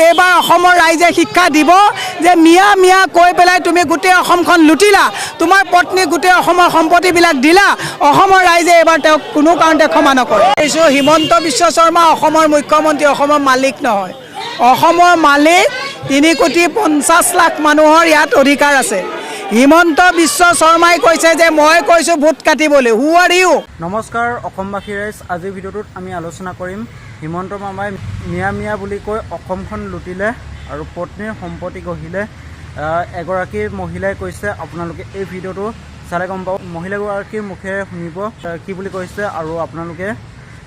এইবাৰ অসমৰ ৰাইজে শিক্ষা দিব যে মিয়া মিয়া কৈ পেলাই তুমি গোটেই অসমখন লুটিলা, তোমাৰ পত্নী গোটেই অসমৰ সম্পত্তিবিলাক দিলা, অসমৰ ৰাইজে এইবাৰ তেওঁক কোনো কাৰণতে ক্ষমা নকৰে। হিমন্ত বিশ্ব শৰ্মা অসমৰ মুখ্যমন্ত্ৰী, অসমৰ মালিক নহয়। অসমৰ মালিক 3,50,00,000 মানুহৰ ইয়াত অধিকাৰ আছে। হিমন্ত বিশ্ব শৰ্মাই কৈছে যে মই কৈছোঁ ভোট কাটিবলৈ। হু আৰ ইউ? নমস্কাৰ অসমবাসী ৰাইজ, আজিৰ ভিডিঅ'টোত আমি আলোচনা কৰিম হিমন্ত মামাই মিয়া মিয়া বুলি কৈ অসমখন লুটিলে আৰু পত্নীৰ সম্পত্তি গঢ়িলে। এগৰাকী মহিলাই কৈছে, আপোনালোকে এই ভিডিঅ'টো চালে গম পাব। মহিলাগৰাকীৰ মুখেৰে শুনিব কি বুলি কৈছে, আৰু আপোনালোকে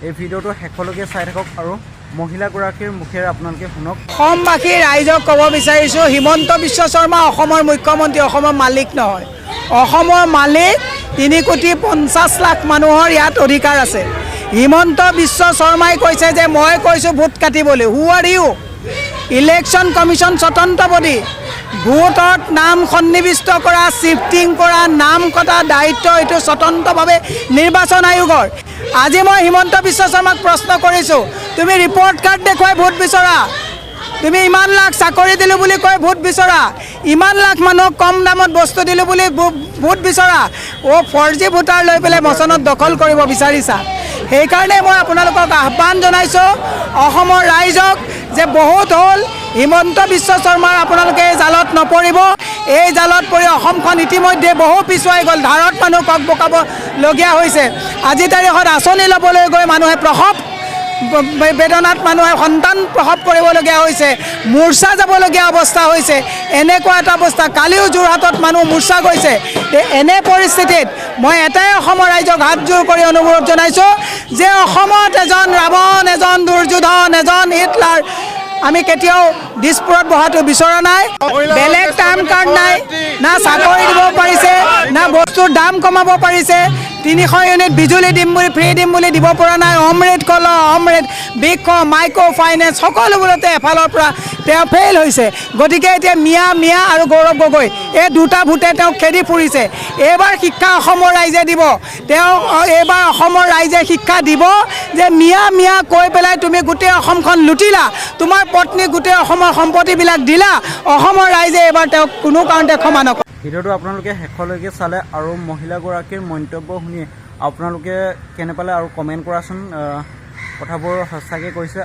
এই ভিডিঅ'টো শেষলৈকে চাই থাকক আৰু মহিলাগৰাকীৰ মুখেৰে আপোনালোকে শুনক। অসমবাসী ৰাইজক ক'ব বিচাৰিছোঁ, হিমন্ত বিশ্ব শৰ্মা অসমৰ মুখ্যমন্ত্ৰী, অসমৰ মালিক নহয়। অসমৰ মালিক 3,50,00,000 মানুহৰ ইয়াত অধিকাৰ আছে। হিমন্ত বিশ্ব শৰ্মাই কৈছে যে মই কৈছোঁ ভোট কাটিবলৈ। হু আৰ ইউ? ইলেকশ্যন কমিশ্যন স্বতন্ত্ৰ বডি। ভোটত নাম সন্নিৱিষ্ট কৰা, শিফটিং কৰা, নাম কটা দায়িত্ব এইটো স্বতন্ত্ৰভাৱে নিৰ্বাচন আয়োগৰ। আজি মই হিমন্ত বিশ্ব শৰ্মাক প্ৰশ্ন কৰিছোঁ, তুমি ৰিপৰ্ট কাৰ্ড দেখুৱাই ভোট বিচৰা? তুমি ইমান লাখ চাকৰি দিলোঁ বুলি কৈ ভোট বিচৰা? ইমান লাখ মানুহক কম দামত বস্তু দিলোঁ বুলি ভোট বিচৰা? 4G ভোটাৰ লৈ পেলাই মচনত দখল কৰিব বিচাৰিছা। সেইকাৰণে মই আপোনালোকক আহ্বান জনাইছোঁ, অসমৰ ৰাইজক, যে বহুত হ'ল হিমন্ত বিশ্ব শৰ্মাৰ আপোনালোকে এই জালত নপৰিব। এই জালত পৰি অসমখন ইতিমধ্যে বহু পিছুৱাই গ'ল। ধাৰত মানুহ কক বকাবলগীয়া হৈছে। আজি তাৰিখত আঁচনি ল'বলৈ গৈ মানুহে প্ৰসৱ বেদনাত মানুহে সন্তান প্ৰসৱ কৰিবলগীয়া হৈছে, মূৰ্ছা যাবলগীয়া অৱস্থা হৈছে। এনেকুৱা এটা অৱস্থা, কালিও যোৰহাটত মানুহ মূৰ্ছা গৈছে। এনে পৰিস্থিতিত মই এটাই অসমৰ ৰাইজক হাতযোৰ কৰি অনুৰোধ জনাইছোঁ যে অসমত এজন ৰাৱণ, এজন দুৰ্যোধন, এজন হিটলাৰ আমি কেতিয়াও দিছপুৰত বহাটো বিচৰা নাই। বেলেগ টাইম কাৰ্ড নাই, না চাকৰি দিব পাৰিছে, না বস্তুৰ দাম কমাব পাৰিছে। 300 ইউনিট বিজুলী দিম বুলি, ফ্ৰী দিম বুলি দিব পৰা নাই। অমৃত কল, অমৃত বৃক্ষ, মাইক্ৰ' ফাইনেন্স সকলোবোৰতে এফালৰ পৰা তেওঁ ফেইল হৈছে। গতিকে এতিয়া মিয়া মিয়া আৰু গৌৰৱ গগৈ এই দুটা ভোটে তেওঁক খেদি ফুৰিছে। এইবাৰ শিক্ষা অসমৰ ৰাইজে দিব। তেওঁ এইবাৰ অসমৰ ৰাইজে শিক্ষা দিব যে মিয়া মিয়া কৈ পেলাই তুমি গোটেই অসমখন লুটিলা, তোমাৰ পত্নী গোটেই অসমৰ সম্পত্তিবিলাক দিলা, অসমৰ ৰাইজে এইবাৰ তেওঁক কোনো কাৰণতে ক্ষমা নকৰে। ভিডিঅ'টো আপোনালোকে শেষলৈকে চালে আৰু মহিলাগৰাকীৰ মন্তব্য শুনি আপোনালোকে কেনে পালে আৰু কমেণ্ট কৰাচোন। কথাবোৰ সঁচাকৈ কৈছে।